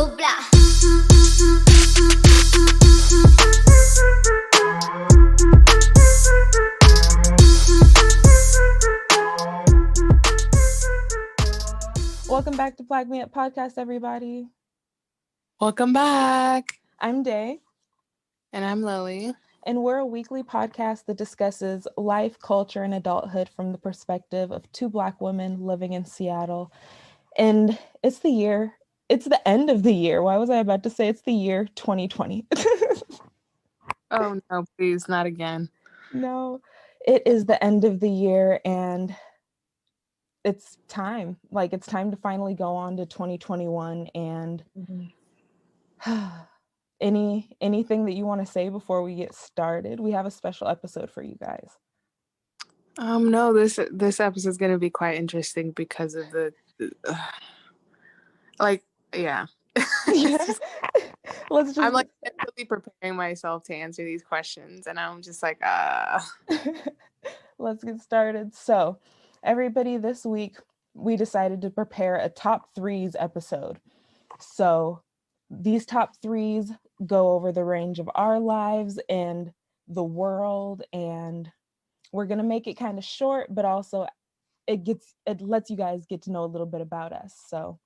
Blah. Welcome back to Flag Me Up Podcast, everybody. Welcome back. I'm Day. And I'm Lily. And we're a weekly podcast that discusses life, culture, and adulthood from the perspective of two Black women living in Seattle. And it's the end of the year. Why was I about to say it's the year 2020? Oh, no, please, not again. No, it is the end of the year, and it's time. It's time to finally go on to 2021. And anything that you want to say before we get started? We have a special episode for you guys. No, this episode is going to be quite interesting because of the yeah. I'm mentally preparing myself to answer these questions, and I'm just like, Let's get started. So, everybody, this week we decided to prepare a top threes episode. So, these top threes go over the range of our lives and the world, and we're going to make it kind of short, but also it lets you guys get to know a little bit about us. So,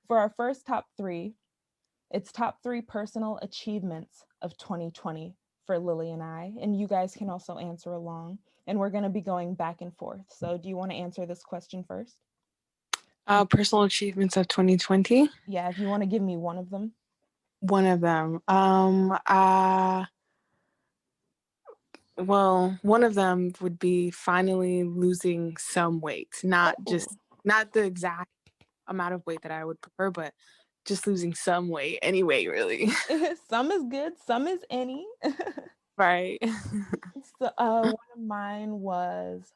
for our first top three, it's top three personal achievements of 2020 for Lily and I, and you guys can also answer along, and we're going to be going back and forth. So do you want to answer this question first? Personal achievements of 2020? Yeah, if you want to give me one of them. One of them. Well, one of them would be finally losing some weight. Not the exact amount of weight that I would prefer, but just losing some weight, any weight, really. Some is good, some is any. Right. So one of mine was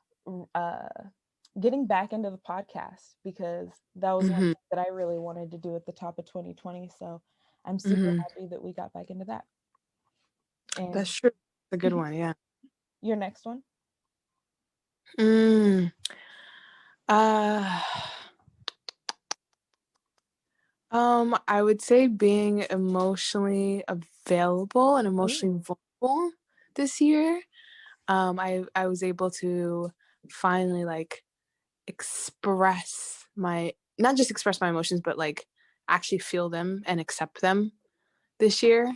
getting back into the podcast, because that was one thing that I really wanted to do at the top of 2020. So I'm super happy that we got back into that. And that's true. It's a good one, yeah. Your next one? I would say being emotionally available and emotionally vulnerable this year. I was able to finally not just express my emotions, but actually feel them and accept them this year.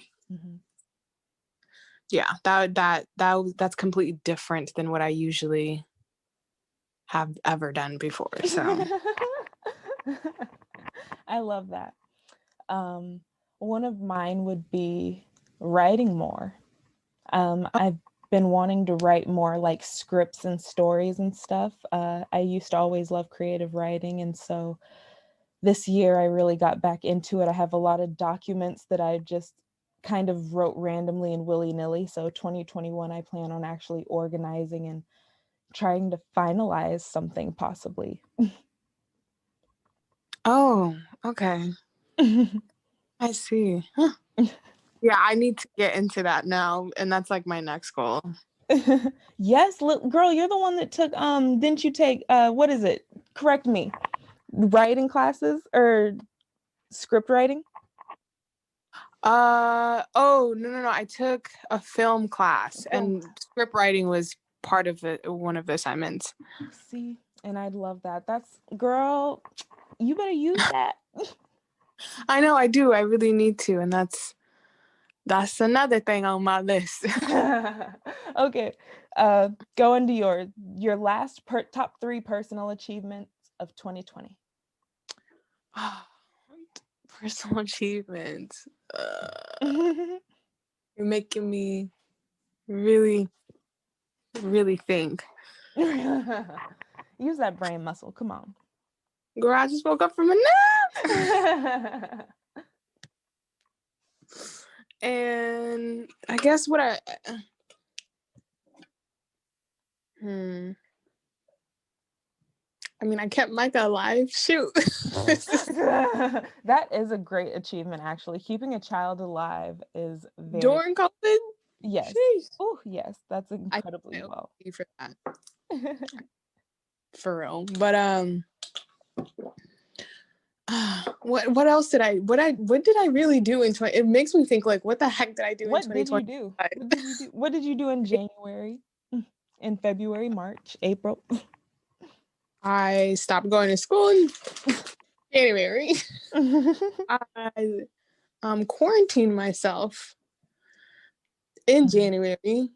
Yeah, that's completely different than what I usually have ever done before. So I love that. One of mine would be writing more. I've been wanting to write more scripts and stories and stuff. I used to always love creative writing, and so this year I really got back into it. I have a lot of documents that I just kind of wrote randomly and willy-nilly. So 2021, I plan on actually organizing and trying to finalize something, possibly. Oh, okay. I see. Huh. Yeah, I need to get into that now, and that's my next goal. Yes, girl, you're the one that took didn't you take what is it? Correct me. Writing classes or script writing? Oh, no. I took a film class, and script writing was part of one of the assignments. See, and I'd love that. That's, girl, you better use that. I know, I do. I really need to, and that's another thing on my list. Okay, go into your last top three personal achievements of 2020. Personal achievements. You're making me really, really think. Use that brain muscle. Come on. Girl, I just woke up from a nap. And I guess what I kept Micah alive. Shoot. That is a great achievement, actually. Keeping a child alive is very... During COVID? Yes. Oh, yes. That's incredibly well. For that. For real. But what else did what did I really do in 20? It makes me think like, what the heck did I do in What did you 2020? do? What did you do? What did you do in January, in February, March, April? I stopped going to school in January. I quarantined myself in January.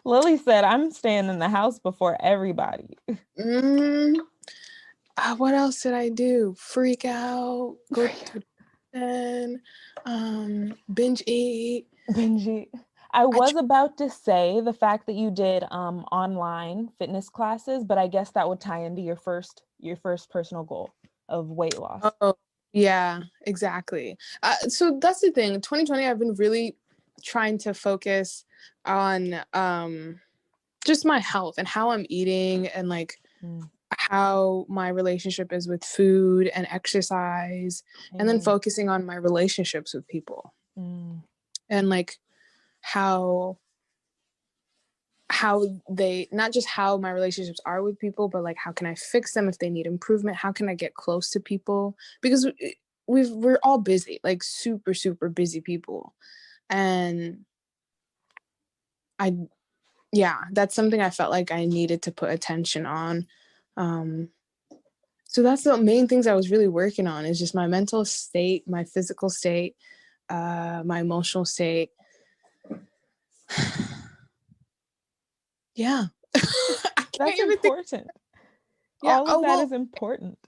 Lily said, "I'm staying in the house before everybody." What else did I do? Freak out, go to den, binge eat. Benji, I was about to say the fact that you did online fitness classes, but I guess that would tie into your first personal goal of weight loss. Oh, yeah, exactly. So that's the thing. 2020, I've been really trying to focus on just my health and how I'm eating and like how my relationship is with food and exercise, and then focusing on my relationships with people and like how they, not just how my relationships are with people, but like how can I fix them if they need improvement, how can I get close to people, because we're all busy, like super busy people, and that's something I felt like I needed to put attention on. So that's the main things I was really working on, is just my mental state, my physical state, my emotional state. Yeah. That's important. All of that is important.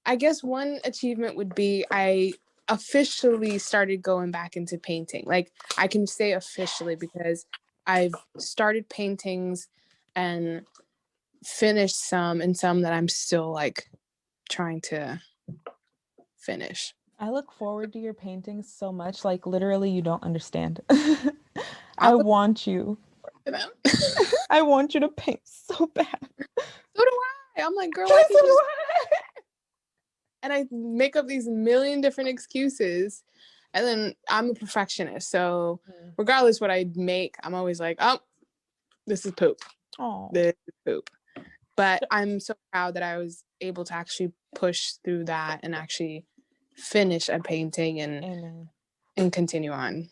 I guess one achievement would be I officially started going back into painting. Like, I can say officially because I've started paintings and finished some, and some that I'm still like trying to finish. I look forward to your paintings so much. Like, literally, you don't understand. I want you. I want you to paint so bad. So do I. I'm like, girl, why can't you just... And I make up these million different excuses. And then I'm a perfectionist. So regardless what I make, I'm always like, oh, this is poop. This is poop. But I'm so proud that I was able to actually push through that and actually finish a painting and continue on.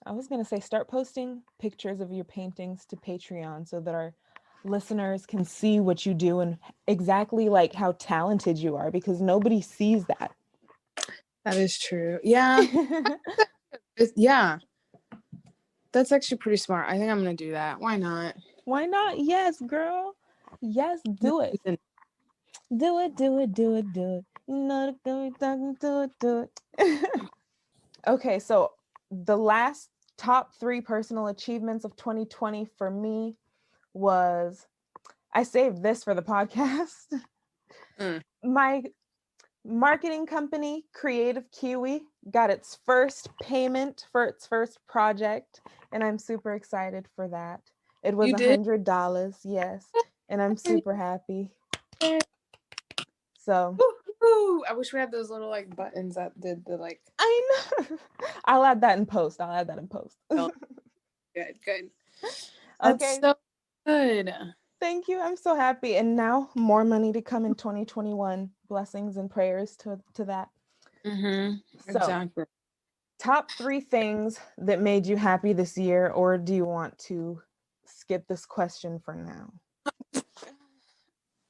I was going to say, start posting pictures of your paintings to Patreon so that our listeners can see what you do and exactly like how talented you are, because nobody sees that. That is true. Yeah. Yeah. That's actually pretty smart. I think I'm going to do that. Why not? Why not? Yes, girl. Yes, do it. Do it, do it, do it, do it. You know, do it. Okay, so the last top 3 personal achievements of 2020 for me was, I saved this for the podcast. My marketing company, Creative Kiwi, got its first payment for its first project, and I'm super excited for that. It was $100, yes, and I'm super happy. So I wish we had those little like buttons that did the like. I know. I'll add that in post. Oh, good. Okay. That's so good. Thank you. I'm so happy. And now more money to come in 2021. Blessings and prayers to that. Exactly. So, top 3 things that made you happy this year, or do you want to skip this question for now?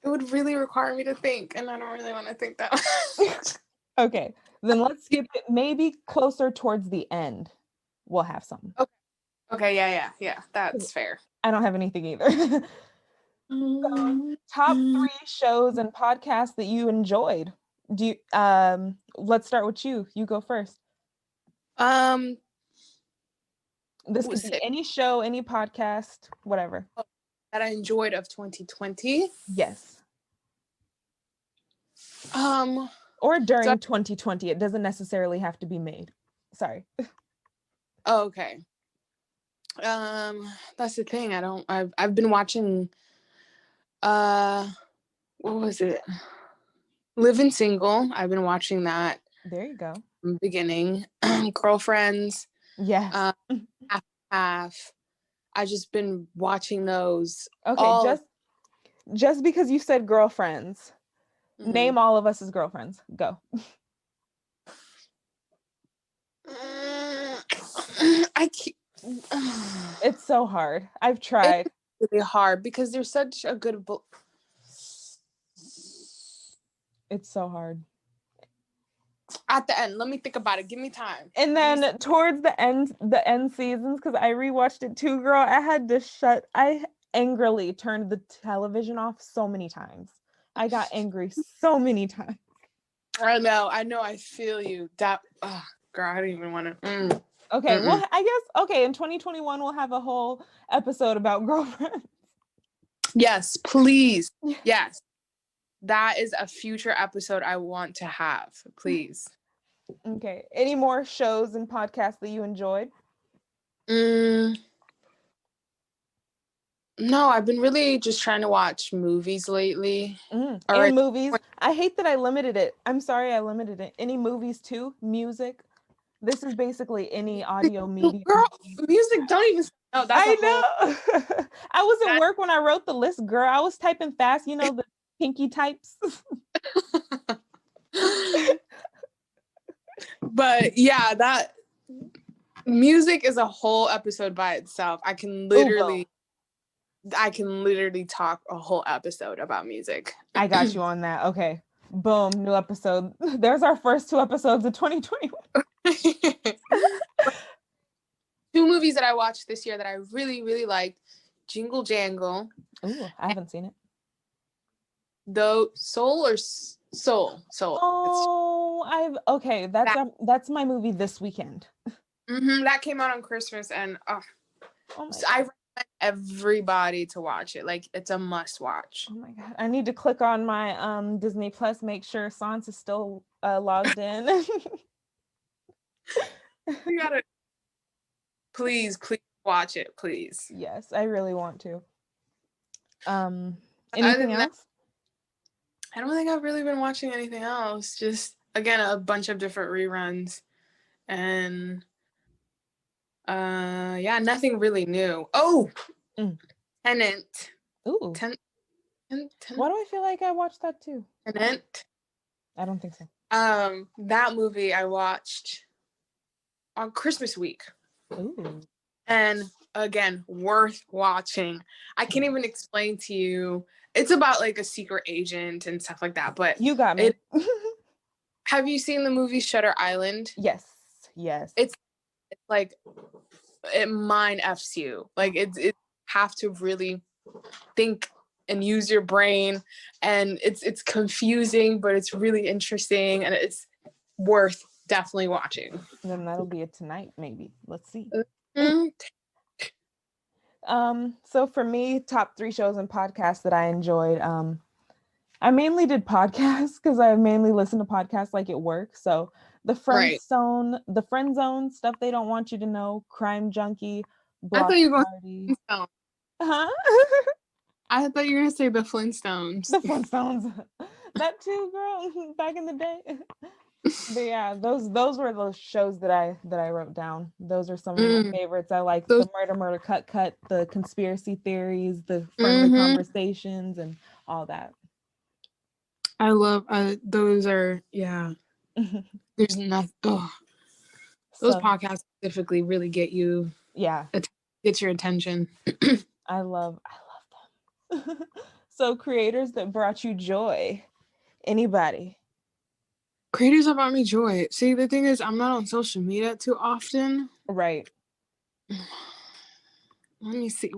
It would really require me to think, and I don't really want to think that much. Okay, then let's skip it. Maybe closer towards the end, we'll have some. Okay, yeah, that's fair. I don't have anything either. So, top 3 shows and podcasts that you enjoyed. Do you, let's start with you. You go first. This could be any show, any podcast, whatever. That I enjoyed of 2020? Yes. Or during 2020. It doesn't necessarily have to be made. Sorry. Oh, okay. That's the thing. I've been watching what was it? Living Single. I've been watching that. There you go. From the beginning. Girlfriends. Yes. Half. I've just been watching those. Okay, just because you said Girlfriends. Name all of us as girlfriends. Go. I can't. It's so hard. I've tried. It's really hard because there's such a good book. It's so hard. At the end, let me think about it. Give me time. And then towards the end seasons, because I rewatched it too, girl, I angrily turned the television off so many times. I got angry so many times. I know, I feel you. That, girl, I don't even want to. Okay, well, I guess, in 2021, we'll have a whole episode about girlfriends. Yes, please. Yes. That is a future episode I want to have. Please. Okay. Any more shows and podcasts that you enjoyed? No, I've been really just trying to watch movies lately. And movies. I hate that I limited it. I'm sorry I limited it. Any movies too? Music? This is basically any audio medium. Girl, music, don't even. No, that's I know. I was at work when I wrote the list, girl. I was typing fast, the pinky types. But yeah, that music is a whole episode by itself. I can literally talk a whole episode about music. I got you on that. Okay. Boom, new episode. There's our first 2 episodes of 2021. 2 movies that I watched this year that I really, really liked. Jingle Jangle. Ooh, I haven't seen it. Soul. Oh, that's my movie this weekend. That came out on Christmas, and I recommend everybody to watch it. Like, it's a must watch. Oh my god, I need to click on my Disney Plus, make sure Sans is still logged in. You gotta please watch it, please. Yes, I really want to. Anything else? I don't think I've really been watching anything else. Just, again, a bunch of different reruns. And nothing really new. Oh, Tenet. Ooh. Tenet. Why do I feel like I watched that too? Tenet. I don't think so. That movie I watched on Christmas week. Ooh. And again, worth watching. I can't even explain to you. It's about like a secret agent and stuff like that. But you got me. Have you seen the movie Shutter Island? Yes. It's like it mind f's you. Like it have to really think and use your brain, and it's confusing, but it's really interesting, and it's worth definitely watching. Then that'll be it tonight, maybe. Let's see. So for me, top 3 shows and podcasts that I enjoyed. I mainly did podcasts because I mainly listen to podcasts like at work. So the Friend Zone, Stuff They Don't Want You to Know, Crime Junkie, Block I thought you were Party. Going Huh? I thought you were gonna say the Flintstones. The Flintstones. That too, girl. Back in the day. But yeah, those were those shows that I wrote down. Those are some of my favorites. I like the Murder Cut, the conspiracy theories, the friendly conversations, and all that. I love those. Are There's nothing. Those podcasts specifically really get you. Yeah, get your attention. I love them. So creators that brought you joy. Anybody? Creators that brought me joy. See, the thing is, I'm not on social media too often. Right. Let me see.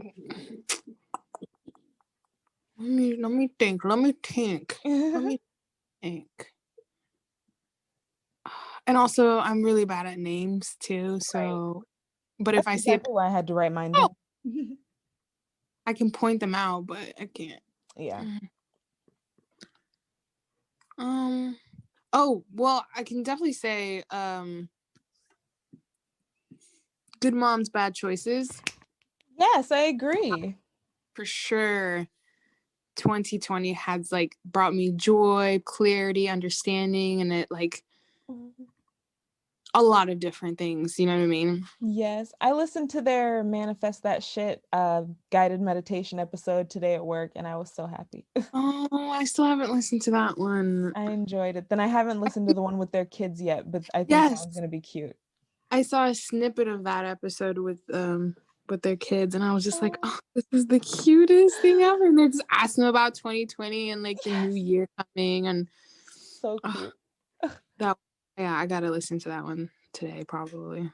Let me think. Let me think. And also, I'm really bad at names too. So, right. But if I see exactly why I had to write mine down. I can point them out, but I can't. Yeah. Oh, well, I can definitely say Good Moms, Bad Choices. Yes, I agree. For sure. 2020 has like brought me joy, clarity, understanding, and it like a lot of different things. You know what I mean? Yes, I listened to their Manifest That Shit guided meditation episode today at work, and I was so happy. Oh, I still haven't listened to that one. I enjoyed it. Then I haven't listened to the one with their kids yet, but I think that Yes, one's gonna be cute. I saw a snippet of that episode with their kids, and I was just like, oh, this is the cutest thing ever. And they're just asking about 2020 and like the new year coming, and So cute. that yeah, I gotta listen to that one today probably.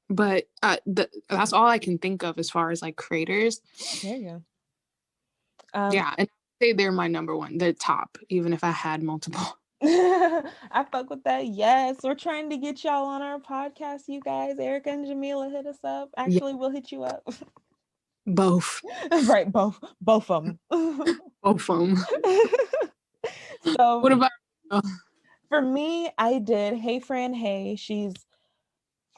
But that's all I can think of as far as like creators. There you go. Yeah, and I'd say they're my number one. They're top, even if I had multiple. I fuck with that. Yes, we're trying to get y'all on our podcast, you guys. Erica and Jamila, hit us up. Actually, we'll hit you up. Both. Right, both of them. Both of them. So what about for me, I did Hey Fran Hey. She's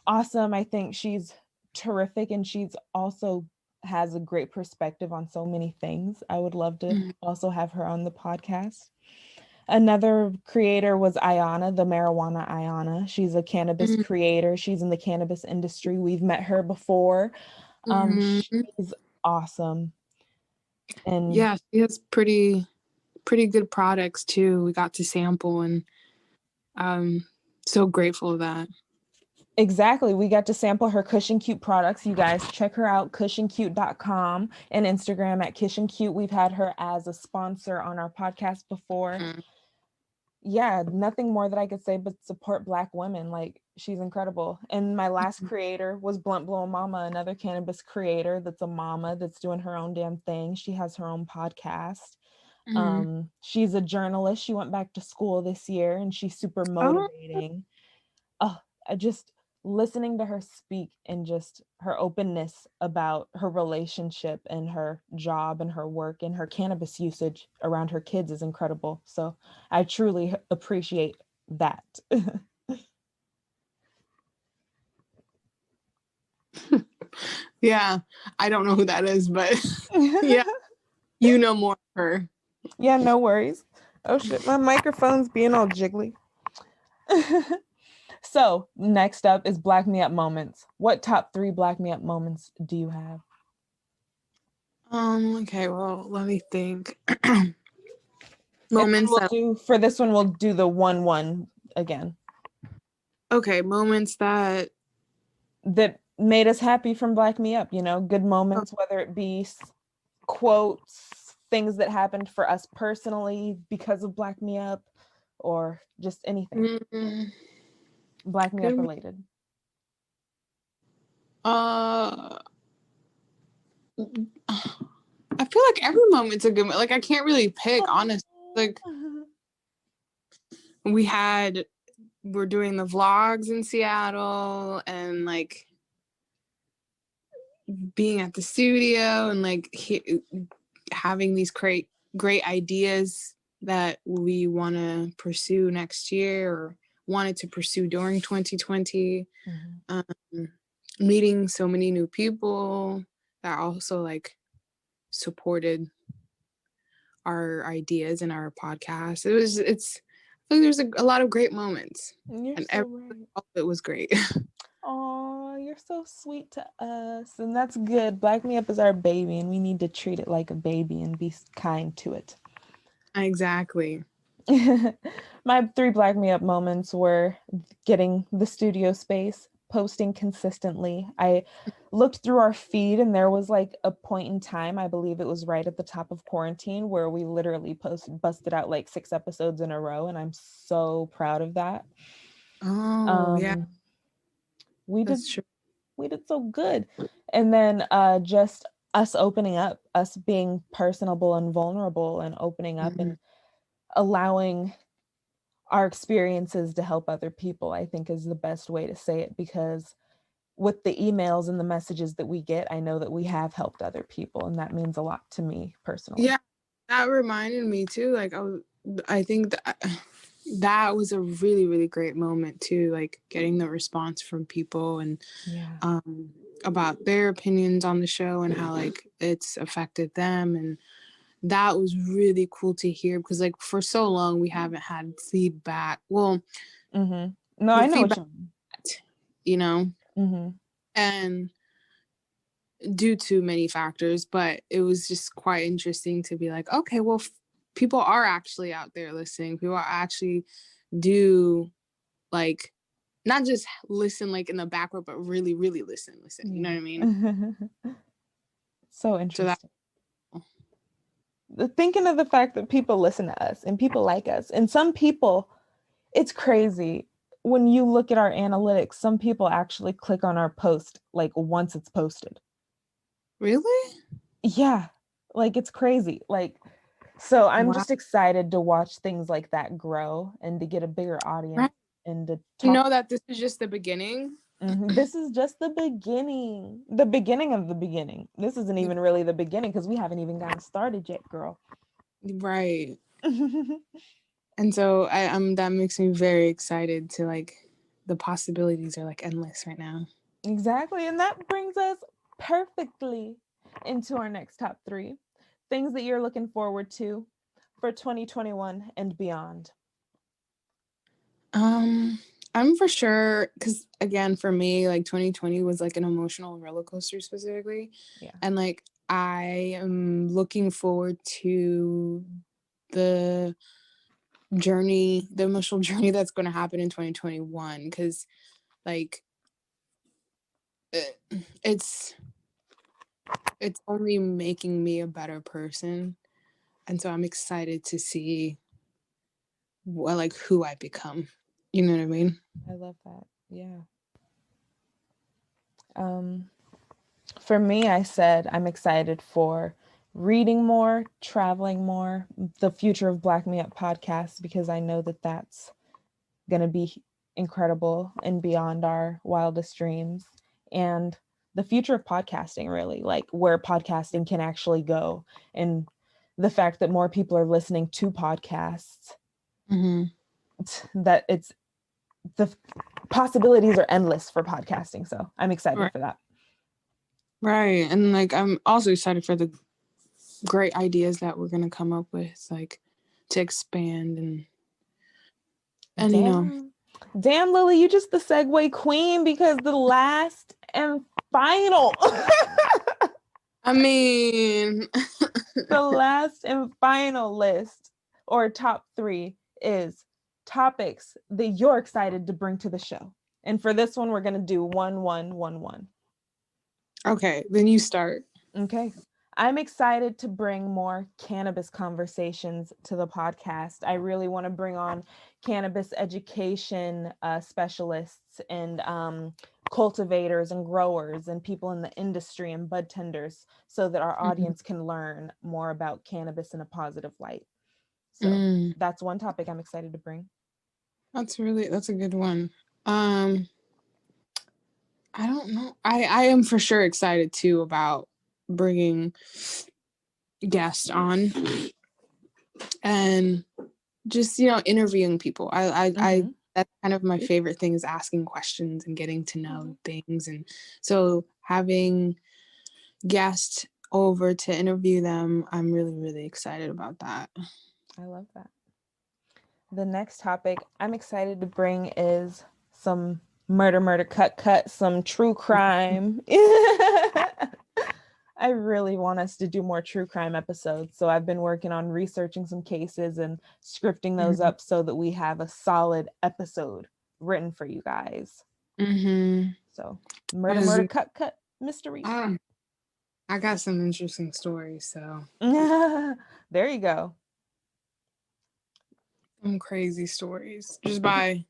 awesome. I think she's terrific, and she's also has a great perspective on so many things. I would love to also have her on the podcast. Another creator was Ayana, the marijuana Ayana. She's a cannabis creator. She's in the cannabis industry. We've met her before. She's awesome. And yeah, she has pretty good products too. We got to sample, and so grateful of that. Exactly. We got to sample her Kush and Cute products. You guys check her out, kushandcute.com, and Instagram at Kish and Cute. We've had her as a sponsor on our podcast before. Yeah, nothing more that I could say but support Black women. Like, she's incredible. And my last creator was Blunt Blowing Mama, another cannabis creator that's a mama that's doing her own damn thing. She has her own podcast. She's a journalist. She went back to school this year, and she's super motivating. I just listening to her speak and just her openness about her relationship and her job and her work and her cannabis usage around her kids is incredible. So I truly appreciate that. Yeah, I don't know who that is, but yeah, you know more of her. Yeah, no worries. Oh shit, my microphone's being all jiggly. So next up is Black Me Up moments. What top 3 Black Me Up moments do you have? Okay, well, let me think. Moments for this one, we'll do the 1-1 again. Okay, moments that made us happy from Black Me Up, you know, good moments, whether it be quotes, things that happened for us personally because of Black Me Up, or just anything. Black Me Up related. I feel like every moment's a good, like I can't really pick, honestly. Like we're doing the vlogs in Seattle, and like being at the studio, and like having these great ideas that we want to pursue next year, or wanted to pursue during 2020. Meeting so many new people that also like supported our ideas and our podcast. I think there's a lot of great moments. And all of it was great. Oh, you're so sweet to us. And that's good. Black Me Up is our baby, and we need to treat it like a baby and be kind to it. Exactly. My 3 Black Me Up moments were getting the studio space, posting consistently. I looked through our feed, and there was like a point in time, I believe it was right at the top of quarantine, where we literally busted out like 6 episodes in a row, and I'm so proud of that. Yeah. We did so good. And then just us opening up, us being personable and vulnerable, and opening up and allowing our experiences to help other people, I think is the best way to say it, because with the emails and the messages that we get, I know that we have helped other people, and that means a lot to me personally. Yeah, that reminded me too. Like I think that was a really, really great moment too, like getting the response from people, and about their opinions on the show and how like it's affected them. And that was really cool to hear, because like for so long we haven't had feedback. Well, No, I with know what feedback, you mean. you know, Mm-hmm. and due to many factors, but it was just quite interesting to be like, okay, well, people are actually out there listening. People are actually do like not just listen like in the background, but really, really listen. You know what I mean? Yeah. So So that interesting. Thinking of the fact that people listen to us and people like us, and some people, it's crazy. When you look at our analytics, some people actually click on our post like once it's posted. really, Yeah, like it's crazy. Like, so I'm wow, just excited to watch things like that grow and to get a bigger audience right? and to You talk. know that this is just the beginning, Mhm. This is just the beginning of the beginning. This isn't even really the beginning because we haven't even gotten started yet, girl. right? And so that makes me very excited to like the possibilities are like endless right now. Exactly. And that brings us perfectly into our next top three things that you're looking forward to for 2021 and beyond. I'm for sure because again, for me, like 2020 was like an emotional roller coaster specifically, Yeah. and like I am looking forward to the the emotional journey that's going to happen in 2021 because like it's it's only making me a better person, and so I'm excited to see what like who I become. You know what I mean? I love that. Yeah. Um, for me, I said I'm excited for reading more, traveling more, the future of Black Me Up podcast, because I know that that's going to be incredible and beyond our wildest dreams. And the future of podcasting, really, like where podcasting can actually go. And the fact that more people are listening to podcasts, that it's the possibilities are endless for podcasting. So I'm excited Right. for that. Right. And like I'm also excited for the great ideas that we're gonna come up with, like to expand and you know. Damn, Lily, you just the segue queen because the last and final I mean the last and final list or top three is topics that you're excited to bring to the show. And for this one, we're going to do 1-1-1-1. Okay, then you start. Okay. I'm excited to bring more cannabis conversations to the podcast. I really want to bring on cannabis education specialists and cultivators and growers and people in the industry and bud tenders so that our audience can learn more about cannabis in a positive light. So that's one topic I'm excited to bring. That's a good one. I don't know. I am for sure excited too about bringing guests on and just interviewing people. I that's kind of my favorite thing is asking questions and getting to know things, and so having guests over to interview them, I'm really, really excited about that. I love that. The next topic I'm excited to bring is some murder, cut, some true crime. I really want us to do more true crime episodes. So I've been working on researching some cases and scripting those up so that we have a solid episode written for you guys. So murder, cut, mystery. I got some interesting stories, so there you go. Some crazy stories. Just by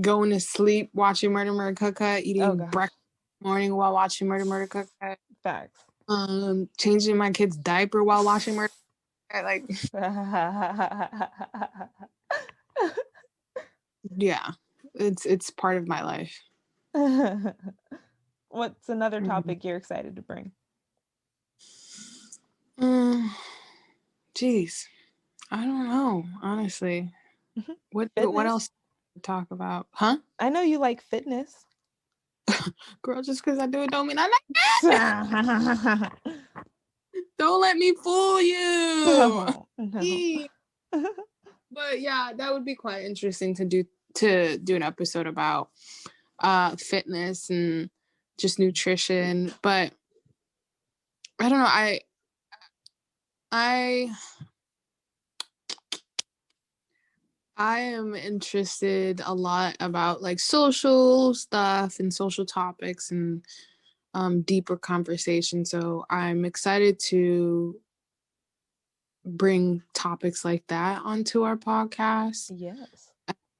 going to sleep, watching Murder, Cut, eating breakfast in the morning while watching Murder, Cut. Facts. Changing my kid's diaper while watching Murder, like yeah, it's part of my life. What's another topic you're excited to bring? Geez, I don't know, honestly. What else to talk about? Huh? I know you like fitness. Girl, just because I do it don't mean I like it. Don't let me fool you. No. But yeah, that would be quite interesting to do to do an episode about fitness and just nutrition, but I don't know. I am interested a lot about like social stuff and social topics and deeper conversation. So I'm excited to bring topics like that onto our podcast. Yes.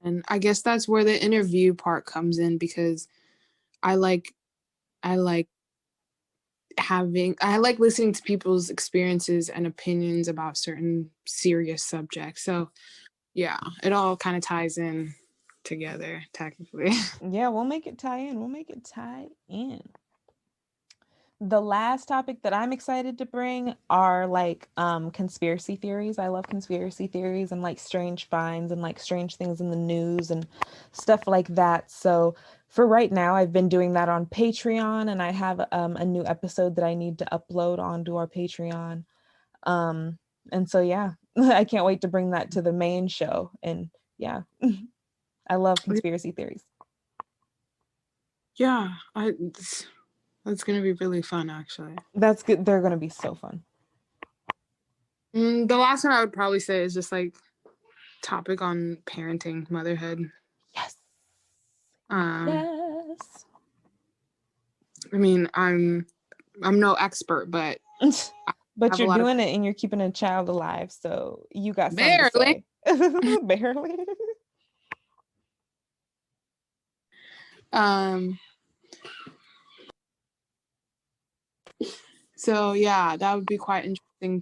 And I guess that's where the interview part comes in, because I like listening to people's experiences and opinions about certain serious subjects. So yeah, it all kind of ties in together technically. Yeah, we'll make it tie in. We'll make it tie in. The last topic that I'm excited to bring are like conspiracy theories. I love conspiracy theories and like strange finds and like strange things in the news and stuff like that. So for right now, I've been doing that on Patreon, and I have a new episode that I need to upload onto our Patreon. And so yeah, I can't wait to bring that to the main show. And yeah, I love conspiracy theories. Yeah, that's gonna be really fun, actually. That's good. They're gonna be so fun. The last one I would probably say is just like topic on parenting, motherhood. Yes. Yes. I mean, I'm no expert, but but you're doing it and you're keeping a child alive, so you got barely. Something to say. Barely. So yeah, that would be quite interesting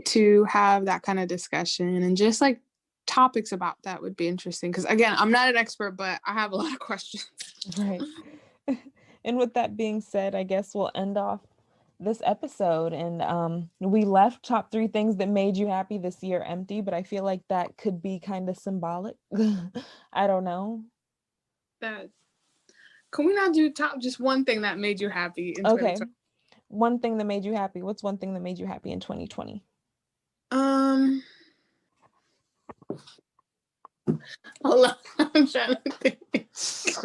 to have that kind of discussion, and just like topics about that would be interesting, because again, I'm not an expert, but I have a lot of questions. Right. And with that being said, I guess we'll end off this episode. And we left top 3 things that made you happy this year empty, but I feel like that could be kind of symbolic. I don't know. Can we not do just one thing that made you happy in 2020? Okay. One thing that made you happy. What's one thing that made you happy in 2020? Hold on. I'm trying to think. Bitch.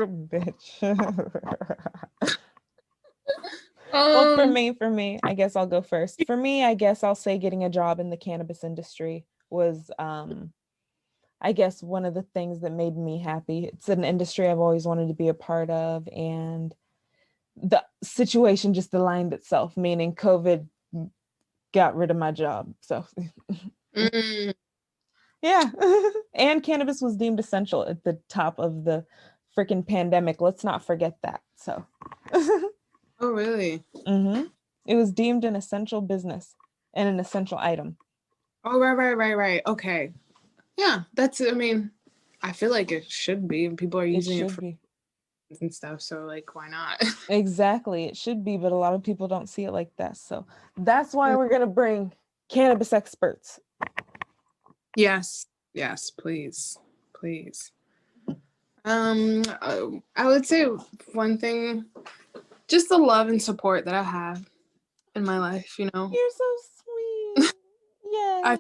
Well, for me, I guess I'll go first. For me, I guess I'll say getting a job in the cannabis industry was, I guess, one of the things that made me happy. It's an industry I've always wanted to be a part of, and the situation just aligned itself, meaning COVID got rid of my job. So yeah. And cannabis was deemed essential at the top of the freaking pandemic. Let's not forget that. So oh really? It was deemed an essential business and an essential item. Oh, right. Okay. Yeah, I mean, I feel like it should be, and people are using it for and stuff, so like, why not? Exactly, it should be, but a lot of people don't see it like that. So that's why we're gonna bring cannabis experts. Yes, please. I would say one thing, just the love and support that I have in my life, you know. You're so sweet. Yeah.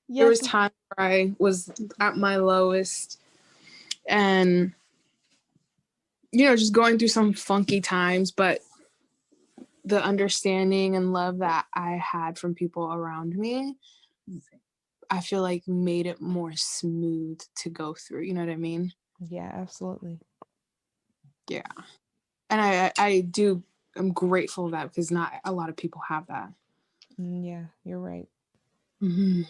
There was times where I was at my lowest, and you know, just going through some funky times, but the understanding and love that I had from people around me, I feel like made it more smooth to go through. You know what I mean? Yeah, absolutely. Yeah. And I'm grateful for that, because not a lot of people have that. Yeah, you're right. Mm-hmm.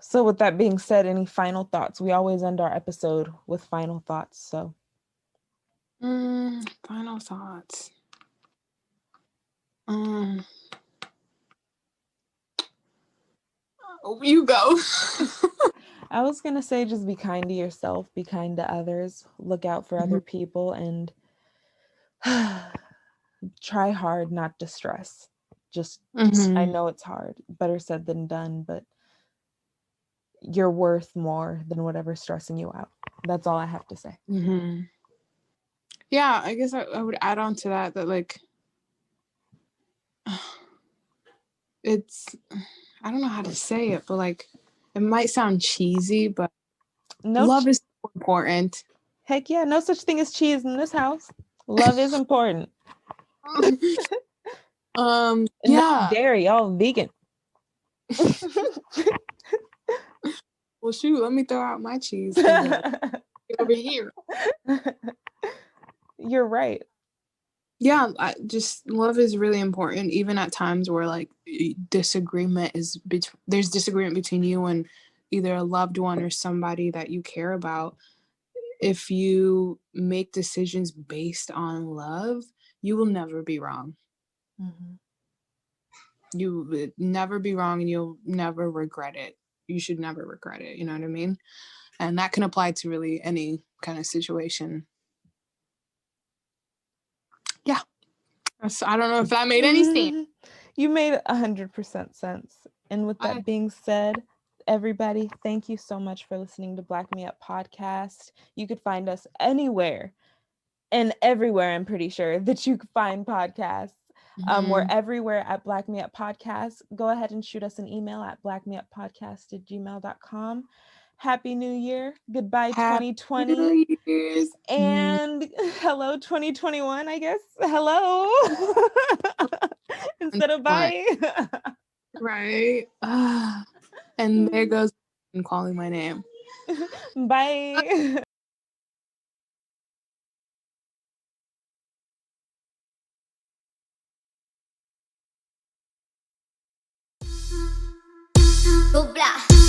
So with that being said, any final thoughts? We always end our episode with final thoughts. So final thoughts. You go. I was gonna say, just be kind to yourself, be kind to others, look out for other people, and try hard not to stress. Just I know it's hard, better said than done, but you're worth more than whatever's stressing you out. That's all I have to say. Yeah, I guess I would add on to that like, it's, I don't know how to say it, but like, it might sound cheesy, but No, love is so important. heck yeah, no such thing as cheese in this house. Love is important. And no Yeah. dairy, all vegan. Well, shoot, let me throw out my cheese 'cause, over here. You're right. Yeah, love is really important, even at times where like disagreement is there's disagreement between you and either a loved one or somebody that you care about. If you make decisions based on love, you will never be wrong. Mhm. You would never be wrong and you'll never regret it. You should never regret it. You know what I mean? And that can apply to really any kind of situation. Yeah. I don't know if that made any sense. You made 100% sense. And with that being said, everybody, thank you so much for listening to Black Me Up Podcast. You could find us anywhere and everywhere, I'm pretty sure, that you could find podcasts. We're everywhere at Black Me Up Podcast. Go ahead and shoot us an email at blackmeuppodcast@gmail.com. Happy New Year. Goodbye, Happy 2020. New Year's. And hello, 2021, I guess. Hello. Instead of bye. Right. And there goes calling my name. Bye. Blah.